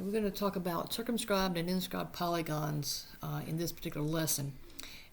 Okay, we're going to talk about circumscribed and inscribed polygons in this particular lesson.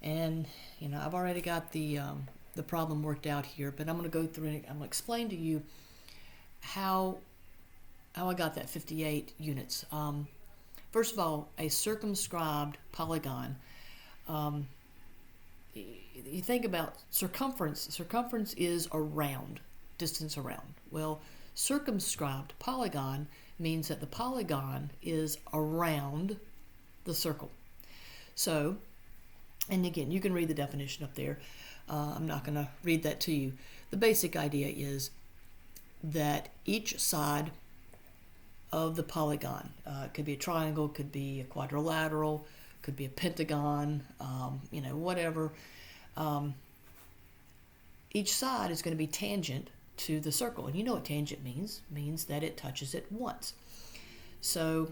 And, I've already got the problem worked out here, but I'm going to go through and I'm going to explain to you how I got that 58 units. First of all, a circumscribed polygon, you think about circumference. Circumference is around, distance around. Well, circumscribed polygon means that the polygon is around the circle. So, and again, you can read the definition up there. I'm not going to read that to you. The basic idea is that each side of the polygon, could be a triangle, could be a quadrilateral, could be a pentagon, whatever. Each side is going to be tangent to the circle. And you know what tangent means. It means that it touches it once. So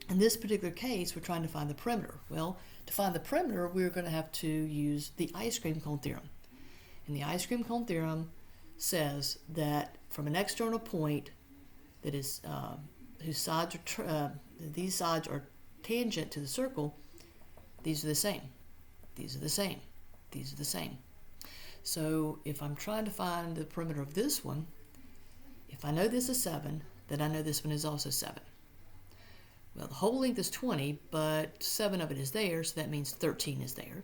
in this particular case, we're trying to find the perimeter. Well, to find the perimeter, we're going to have to use the ice cream cone theorem. And the ice cream cone theorem says that from an external point that is whose sides are these sides are tangent to the circle, these are the same. These are the same. These are the same. So if I'm trying to find the perimeter of this one, if I know this is 7, then I know this one is also 7. Well, the whole length is 20, but 7 of it is there, so that means 13 is there,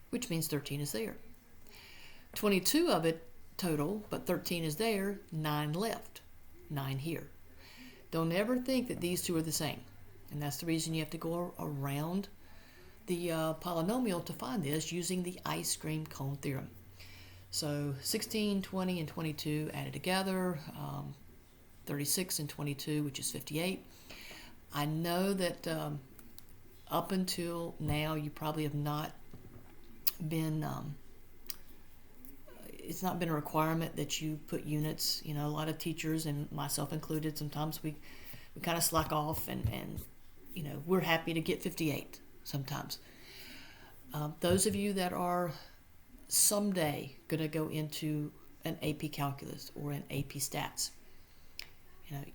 which means 13 is there. 22 of it total, but 13 is there, 9 left, 9 here. Don't ever think that these two are the same, and that's the reason you have to go around the polynomial to find this using the ice cream cone theorem. So 16, 20, and 22 added together, 36 and 22, which is 58. I know that up until now you probably have not been, it's not been a requirement that you put units. A lot of teachers, and myself included, sometimes we kind of slack off and we're happy to get 58 sometimes. Those of you that are someday going to go into an AP Calculus or an AP Stats,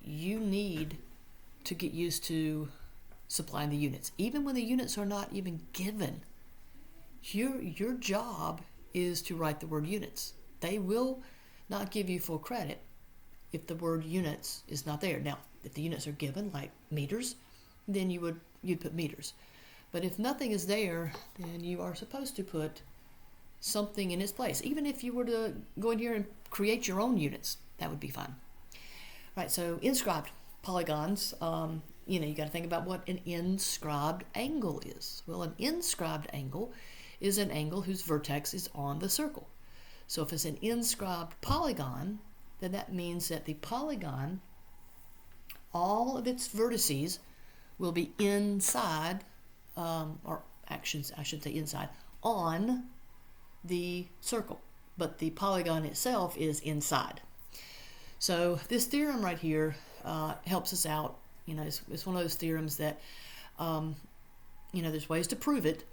you need to get used to supplying the units. Even when the units are not even given, your job is to write the word units. They will not give you full credit if the word units is not there. Now, if the units are given, like meters, then you'd put meters. But if nothing is there, then you are supposed to put something in its place. Even if you were to go in here and create your own units, that would be fine. Right, so inscribed polygons, you got to think about what an inscribed angle is. Well, an inscribed angle is an angle whose vertex is on the circle. So if it's an inscribed polygon, then that means that the polygon, all of its vertices will be inside, or actions, I should say inside, on the circle. But the polygon itself is inside. So this theorem right here helps us out. It's one of those theorems that, there's ways to prove it,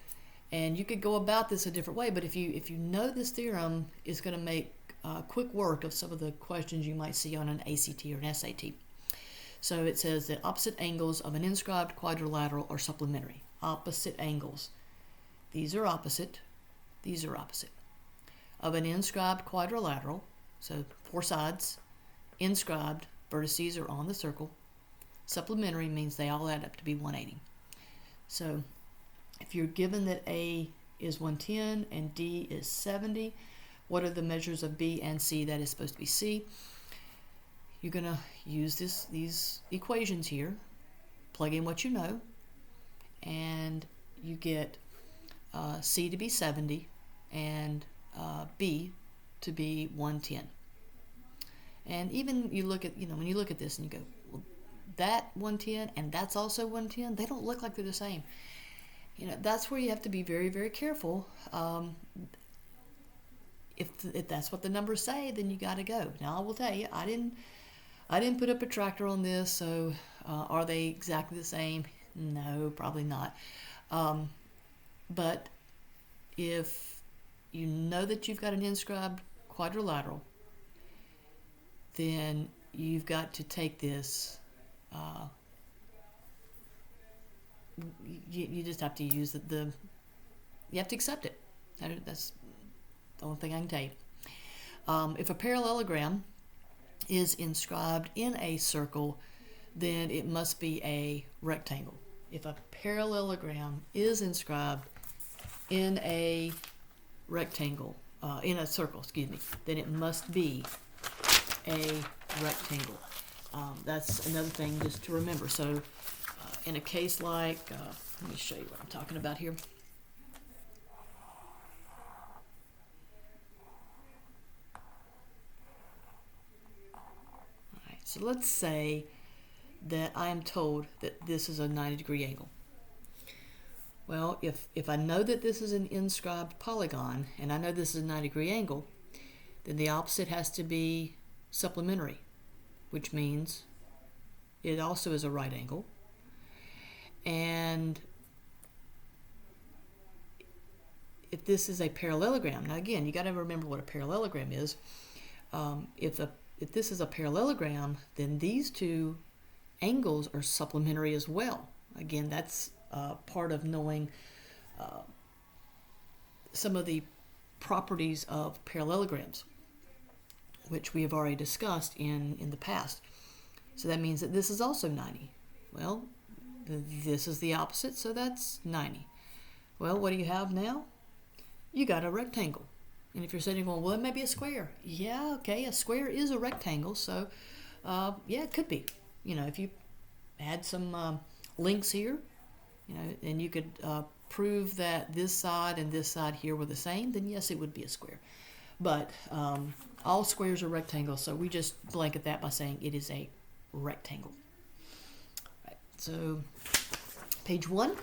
and you could go about this a different way. But if you know this theorem is going to make quick work of some of the questions you might see on an ACT or an SAT. So it says that opposite angles of an inscribed quadrilateral are supplementary. Opposite angles. These are opposite. These are opposite. Of an inscribed quadrilateral, so 4 sides, inscribed, vertices are on the circle. Supplementary means they all add up to be 180. So if you're given that A is 110 and D is 70, what are the measures of B and C? That is supposed to be C. You're going to use these equations here, plug in what you know, and you get C to be 70 and B to be 110. And even you look at, when you look at this and you go, well, that 110 and that's also 110, they don't look like they're the same. That's where you have to be very, very careful. If that's what the numbers say, then you got to go. Now, I will tell you, I didn't put a protractor on this, so are they exactly the same? No, probably not. But if you know that you've got an inscribed quadrilateral, then you've got to take this you just have to use you have to accept it. That's the only thing I can tell you. If a parallelogram is inscribed in a circle, then it must be a rectangle. If a parallelogram is inscribed in a rectangle, in a circle, then it must be a rectangle. That's another thing just to remember. So in a case like, let me show you what I'm talking about here. All right, so let's say that I am told that this is a 90-degree angle. Well, if I know that this is an inscribed polygon and I know this is a 90-degree angle, then the opposite has to be supplementary, which means it also is a right angle. And if this is a parallelogram, now again, you got to remember what a parallelogram is. If this is a parallelogram, then these two angles are supplementary as well. Again, that's part of knowing some of the properties of parallelograms, which we have already discussed in the past. So that means that this is also 90. Well, this is the opposite, so that's 90. Well, what do you have now? You got a rectangle. And if you're sitting going, well, it may be a square. Yeah, okay, a square is a rectangle, so yeah, it could be. If you had some links here, and you could prove that this side and this side here were the same, then yes, it would be a square. But all squares are rectangles, so we just blanket that by saying it is a rectangle. Right, so page 1,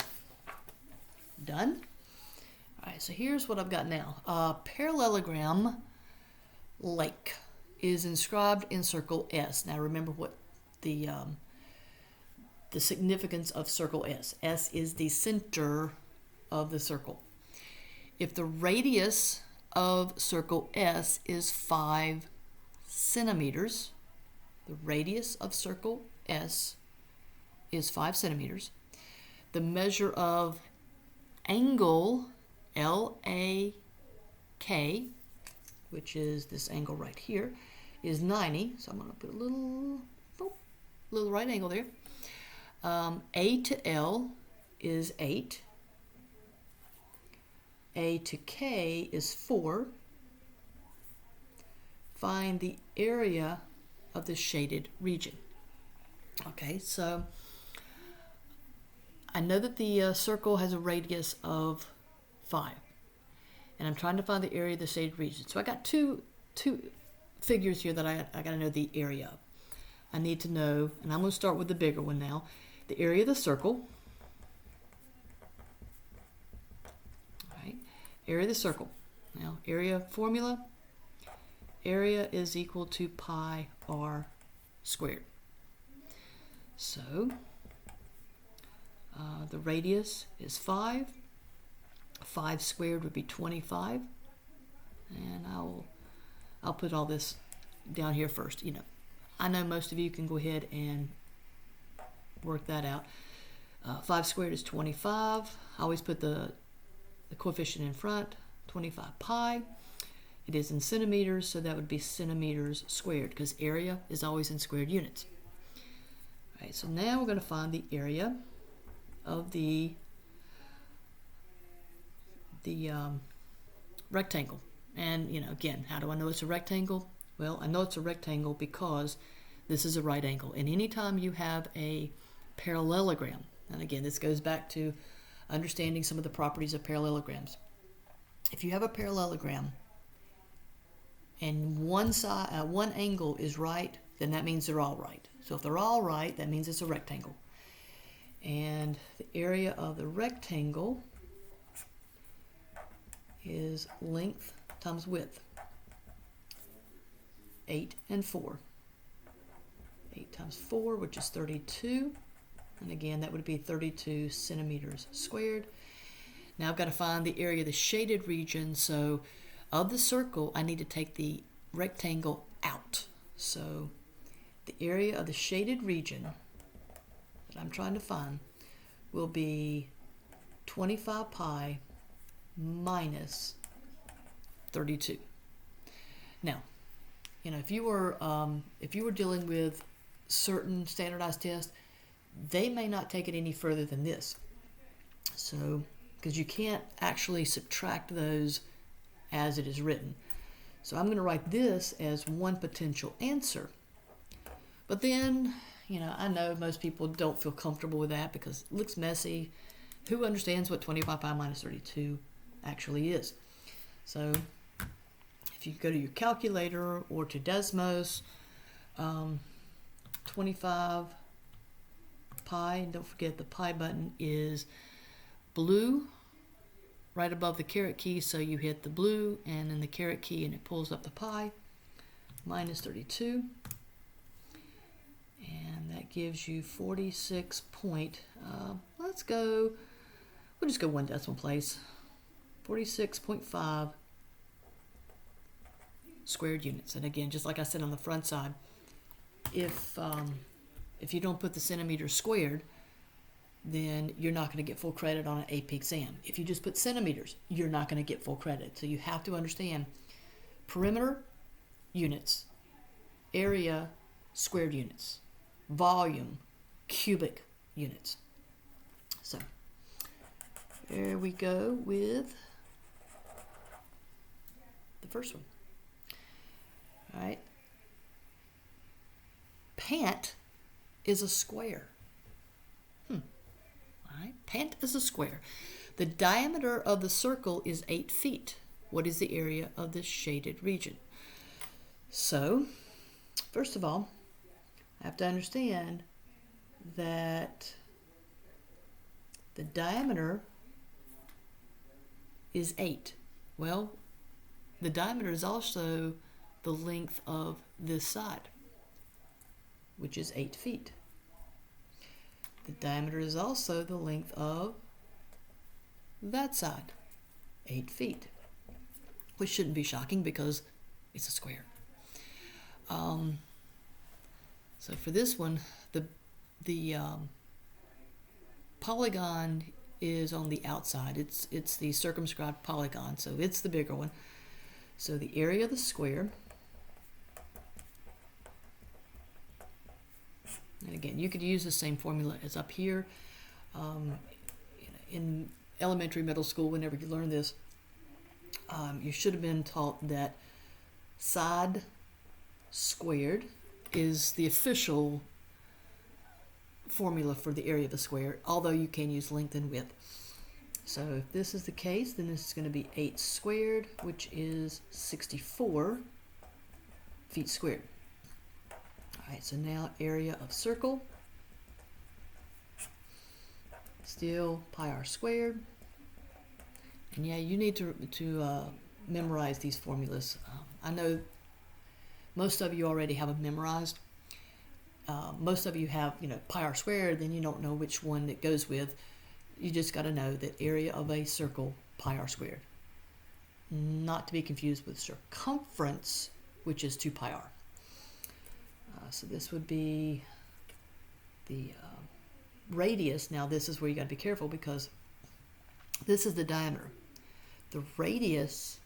done. All right, so here's what I've got now. Parallelogram lake is inscribed in circle S. Now remember what the significance of circle S. S is the center of the circle. If the radius of circle S is 5 centimeters, the radius of circle S is 5 centimeters. The measure of angle LAK, which is this angle right here, is 90. So I'm going to put a little right angle there. A to L is 8. A to K is 4. Find the area of the shaded region. Okay, so I know that the circle has a radius of 5. And I'm trying to find the area of the shaded region. So I got two figures here that I got to know the area of. I need to know, and I'm going to start with the bigger one now, the area of the circle. All right, area of the circle. Now, area formula, area is equal to pi r squared. So, the radius is 5. 5 squared would be 25. And I'll put all this down here first. I know most of you can go ahead and work that out. 5 squared is 25. I always put the coefficient in front, 25 pi. It is in centimeters, so that would be centimeters squared, because area is always in squared units. All right, so now we're going to find the area of the rectangle. And, again, how do I know it's a rectangle? Well, I know it's a rectangle because this is a right angle. And anytime you have a parallelogram, and again, this goes back to understanding some of the properties of parallelograms. If you have a parallelogram and one angle is right, then that means they're all right. So if they're all right, that means it's a rectangle. And the area of the rectangle is length times width. 8 and 4. 8 times 4, which is 32. And again, that would be 32 centimeters squared. Now I've got to find the area of the shaded region. So of the circle, I need to take the rectangle out. So the area of the shaded region that I'm trying to find will be 25 pi minus 32. Now, if you were dealing with certain standardized tests, they may not take it any further than this. So, because you can't actually subtract those as it is written. So I'm going to write this as one potential answer. But then, I know most people don't feel comfortable with that because it looks messy. Who understands what 25 pi minus 32 actually is? So if you go to your calculator or to Desmos, 25 pi, and don't forget the pi button is blue right above the caret key, so you hit the blue and then the caret key and it pulls up the pi, minus 32. And that gives you 46 point, we'll just go one decimal place, 46.5 squared units. And again, just like I said on the front side, if you don't put the centimeters squared, then you're not going to get full credit on an AP exam. If you just put centimeters, you're not going to get full credit. So you have to understand perimeter, units, area, squared units, volume, cubic units. So there we go with the first one. All right. Pant is a square. All right. Pant is a square. The diameter of the circle is 8 feet. What is the area of the shaded region? So, first of all, I have to understand that the diameter is 8. Well, the diameter is also the length of this side, which is 8 feet. The diameter is also the length of that side, 8 feet, which shouldn't be shocking because it's a square. So for this one, the polygon is on the outside. It's the circumscribed polygon, so it's the bigger one. So the area of the square, and again, you could use the same formula as up here. In elementary, middle school, whenever you learn this, you should have been taught that side squared is the official formula for the area of the square, although you can use length and width. So if this is the case, then this is going to be 8 squared, which is 64 feet squared. All right, so now area of circle, still pi r squared. And yeah, you need to memorize these formulas. I know most of you already have them memorized. Most of you have, pi r squared, then you don't know which one it goes with. You just got to know that area of a circle, pi r squared. Not to be confused with circumference, which is 2 pi r. So this would be the radius. Now this is where you got to be careful because this is the diameter. The radius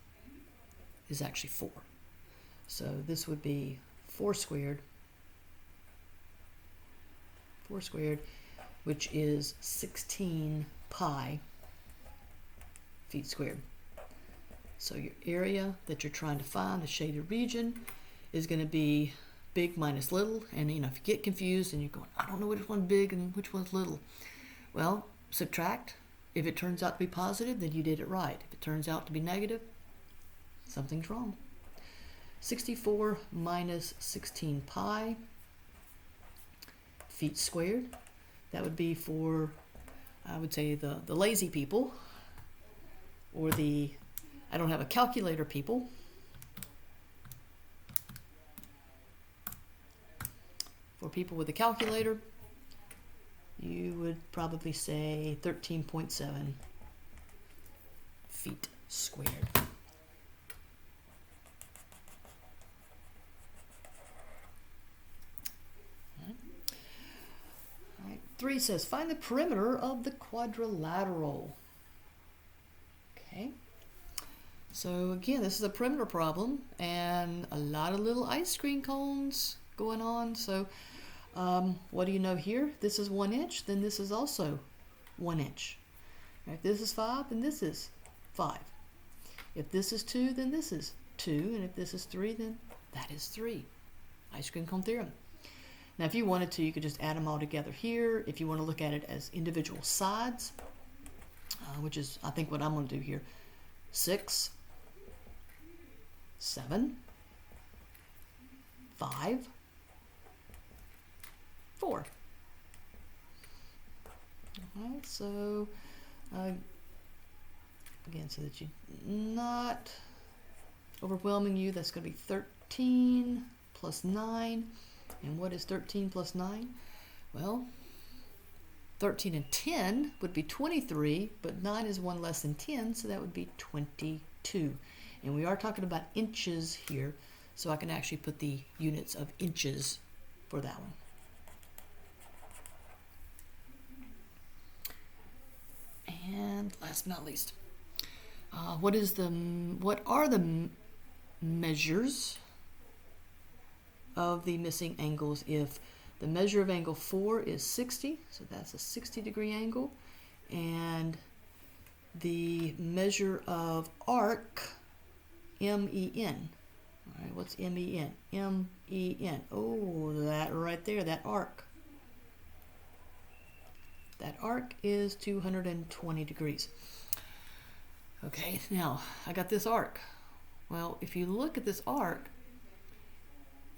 is actually 4. So this would be 4 squared, which is 16 pi feet squared. So your area that you're trying to find, the shaded region, is going to be big minus little. And if you get confused and you're going, I don't know which one's big and which one's little, well, subtract. If it turns out to be positive, then you did it right. If it turns out to be negative, something's wrong. 64 minus 16 pi feet squared. That would be for, I would say, the lazy people, or the I don't have a calculator people. For people with a calculator, you would probably say 13.7 feet squared. All right. 3 says, find the perimeter of the quadrilateral. Okay. So again, this is a perimeter problem and a lot of little ice cream cones going on. So what do you know here? This is 1 inch, then this is also 1 inch. If this is 5, then this is 5. If this is 2, then this is 2. And if this is 3, then that is 3. Ice cream cone theorem. Now, if you wanted to, you could just add them all together here. If you want to look at it as individual sides, which is, I think, what I'm going to do here. 6, 7, 5, 4. All right, so again, so that you're not overwhelming you, that's going to be 13 plus 9. And what is 13 plus 9? Well, 13 and 10 would be 23, but 9 is 1 less than 10, so that would be 22. And we are talking about inches here, so I can actually put the units of inches for that one. And last but not least, what are the measures of the missing angles if the measure of angle 4 is 60, so that's a 60-degree angle, and the measure of arc, MEN. All right, what's MEN? MEN. Oh, that right there, that arc. That arc is 220 degrees. Okay, now I got this arc. Well, if you look at this arc,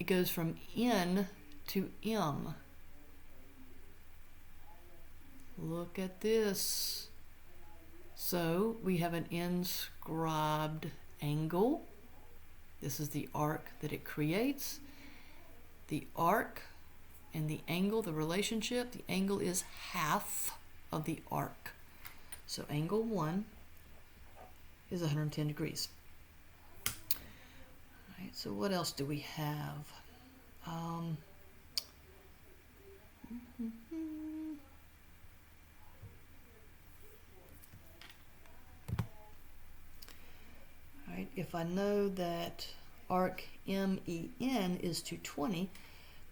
it goes from N to M. Look at this. So we have an inscribed angle. This is the arc that it creates. The arc and the angle, the relationship, the angle is half of the arc. So angle 1 is 110 degrees. All right, so what else do we have? All right, if I know that arc MEN is 220,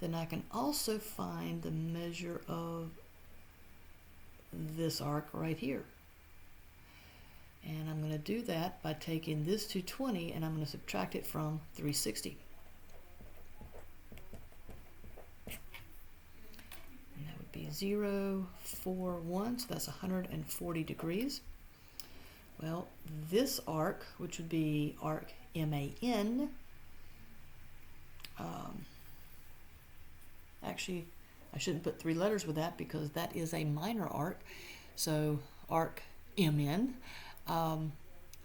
then I can also find the measure of this arc right here. And I'm going to do that by taking this 220 and I'm going to subtract it from 360. And that would be 0, 4, 1, so that's 140 degrees. Well, this arc, which would be arc MAN, actually, I shouldn't put 3 letters with that because that is a minor arc. So arc MN,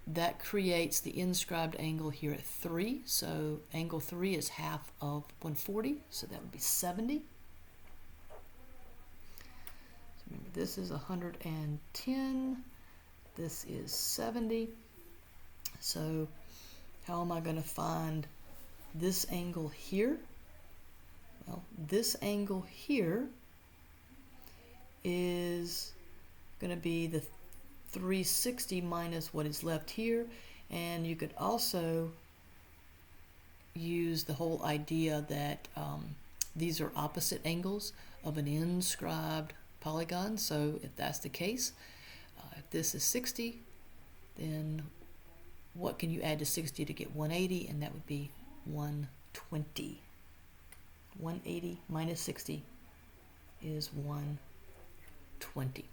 that creates the inscribed angle here at 3. So angle 3 is half of 140, so that would be 70. So remember, this is 110, this is 70. So how am I going to find this angle here? Well, this angle here is going to be the 360 minus what is left here, and you could also use the whole idea that these are opposite angles of an inscribed polygon. So if that's the case, if this is 60, then what can you add to 60 to get 180? And that would be 120. 180 minus 60 is 120.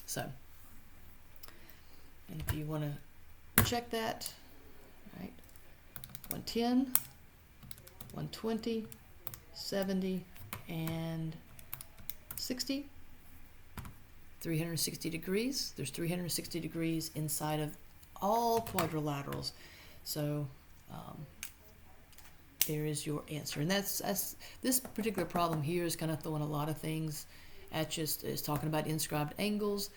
So, and if you want to check that, right, 110, 120, 70, and 60, 360 degrees. There's 360 degrees inside of all quadrilaterals. So there is your answer. And that's this particular problem here is kind of throwing a lot of things at you. It's talking about inscribed angles.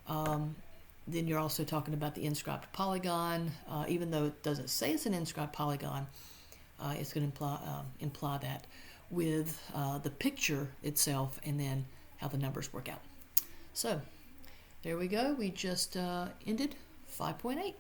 Then you're also talking about the inscribed polygon. Even though it doesn't say it's an inscribed polygon, it's going to imply that with the picture itself and then how the numbers work out. So there we go. We just ended 5.8.